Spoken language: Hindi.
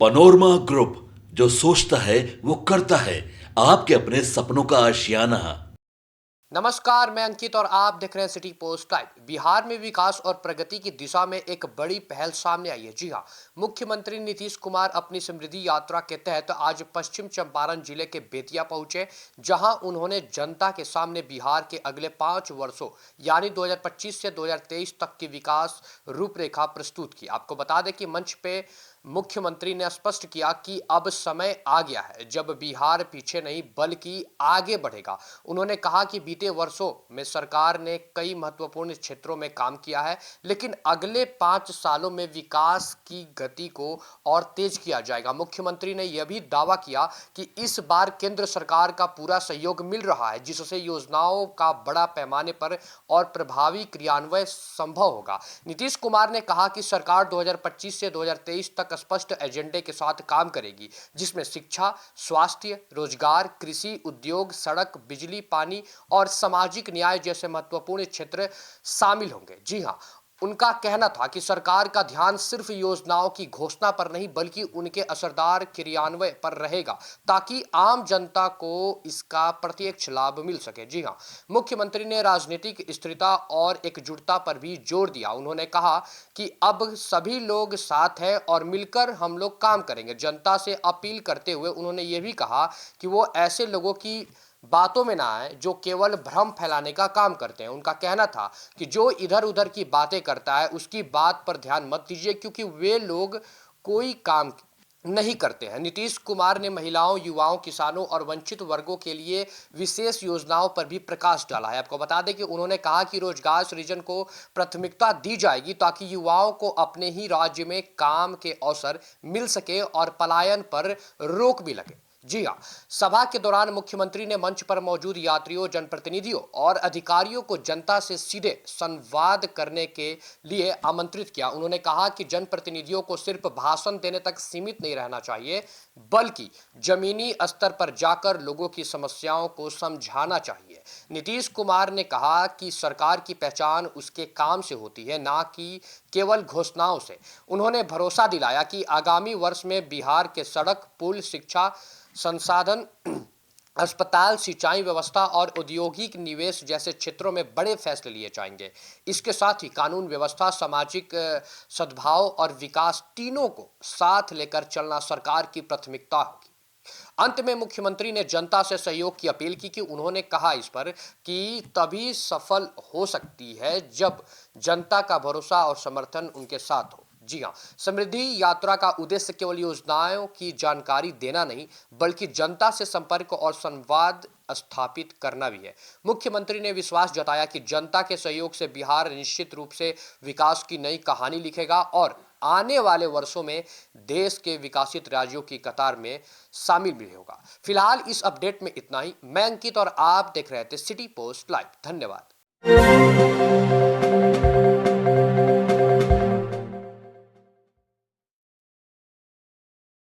पनोरमा ग्रुप, जो सोचता है वो करता है। आपके अपने सपनों का आशियाना। नमस्कार, मैं अंकित और आप देख रहे हैं सिटी पोस्ट लाइव। बिहार में विकास और प्रगति की दिशा में एक बड़ी पहल सामने आई है। जी हाँ, मुख्यमंत्री नीतीश कुमार अपनी समृद्धि यात्रा के तहत आज पश्चिम चंपारण जिले के बेतिया पहुंचे, जहां उन्होंने जनता के सामने बिहार के अगले 5 वर्षों यानी 2025 से 2023 तक की विकास रूपरेखा प्रस्तुत की। आपको बता दें कि मंच पे मुख्यमंत्री ने स्पष्ट किया कि अब समय आ गया है जब बिहार पीछे नहीं बल्कि आगे बढ़ेगा। उन्होंने कहा कि बीते वर्षों में सरकार ने कई महत्वपूर्ण क्षेत्रों में काम किया है, लेकिन अगले 5 सालों में विकास की गति को और तेज किया जाएगा। मुख्यमंत्री ने यह भी दावा किया कि इस बार केंद्र सरकार का पूरा सहयोग मिल रहा है, जिससे योजनाओं का बड़ा पैमाने पर और प्रभावी क्रियान्वयन संभव होगा। नीतीश कुमार ने कहा कि सरकार 2025 से 2023 तक स्पष्ट एजेंडे के साथ काम करेगी, जिसमें शिक्षा, स्वास्थ्य, रोजगार, कृषि, उद्योग, सड़क, बिजली, पानी और सामाजिक न्याय जैसे महत्वपूर्ण क्षेत्र शामिल होंगे। जी हाँ, उनका कहना था कि सरकार का ध्यान सिर्फ योजनाओं की घोषणा पर नहीं बल्कि उनके असरदार क्रियान्वयन पर रहेगा, ताकि आम जनता को इसका प्रत्यक्ष लाभ मिल सके। जी हाँ, मुख्यमंत्री ने राजनीतिक स्थिरता और एकजुटता पर भी जोर दिया। उन्होंने कहा कि अब सभी लोग साथ हैं और मिलकर हम लोग काम करेंगे। जनता से अपील करते हुए उन्होंने ये भी कहा कि वो ऐसे लोगों की बातों में ना आए जो केवल भ्रम फैलाने का काम करते हैं। उनका कहना था कि जो इधर उधर की बातें करता है उसकी बात पर ध्यान मत दीजिए, क्योंकि वे लोग कोई काम नहीं करते हैं। नीतीश कुमार ने महिलाओं, युवाओं, किसानों और वंचित वर्गों के लिए विशेष योजनाओं पर भी प्रकाश डाला है। आपको बता दें कि उन्होंने कहा कि रोजगार सृजन को प्राथमिकता दी जाएगी, ताकि युवाओं को अपने ही राज्य में काम के अवसर मिल सके और पलायन पर रोक भी लगे। जी हाँ, सभा के दौरान मुख्यमंत्री ने मंच पर मौजूद यात्रियों, जनप्रतिनिधियों और अधिकारियों को जनता से सीधे संवाद करने के लिए आमंत्रित किया। उन्होंने कहा कि जनप्रतिनिधियों को सिर्फ भाषण देने तक सीमित नहीं रहना चाहिए, बल्कि जमीनी स्तर पर जाकर लोगों की समस्याओं को समझाना चाहिए। नीतीश कुमार ने कहा कि सरकार की पहचान उसके काम से होती है, ना कि केवल घोषणाओं से। उन्होंने भरोसा दिलाया कि आगामी वर्ष में बिहार के सड़क, पुल, शिक्षा, संसाधन, अस्पताल, सिंचाई व्यवस्था और औद्योगिक निवेश जैसे क्षेत्रों में बड़े फैसले लिए जाएंगे। इसके साथ ही कानून व्यवस्था, सामाजिक सद्भाव और विकास, तीनों को साथ लेकर चलना सरकार की प्राथमिकता होगी। अंत में मुख्यमंत्री ने जनता से सहयोग की अपील की कि उन्होंने कहा इस पर कि तभी सफल हो सकती है जब जनता का भरोसा और समर्थन उनके साथ हो। जी हाँ, समृद्धि यात्रा का उद्देश्य केवल योजनाओं की जानकारी देना नहीं बल्कि जनता से संपर्क और संवाद स्थापित करना भी है। मुख्यमंत्री ने विश्वास जताया कि जनता के सहयोग से बिहार निश्चित रूप से विकास की नई कहानी लिखेगा और आने वाले वर्षों में देश के विकसित राज्यों की कतार में शामिल भी होगा। फिलहाल इस अपडेट में इतना ही। मैं अंकित और आप देख रहे थे सिटी पोस्ट लाइव। धन्यवाद।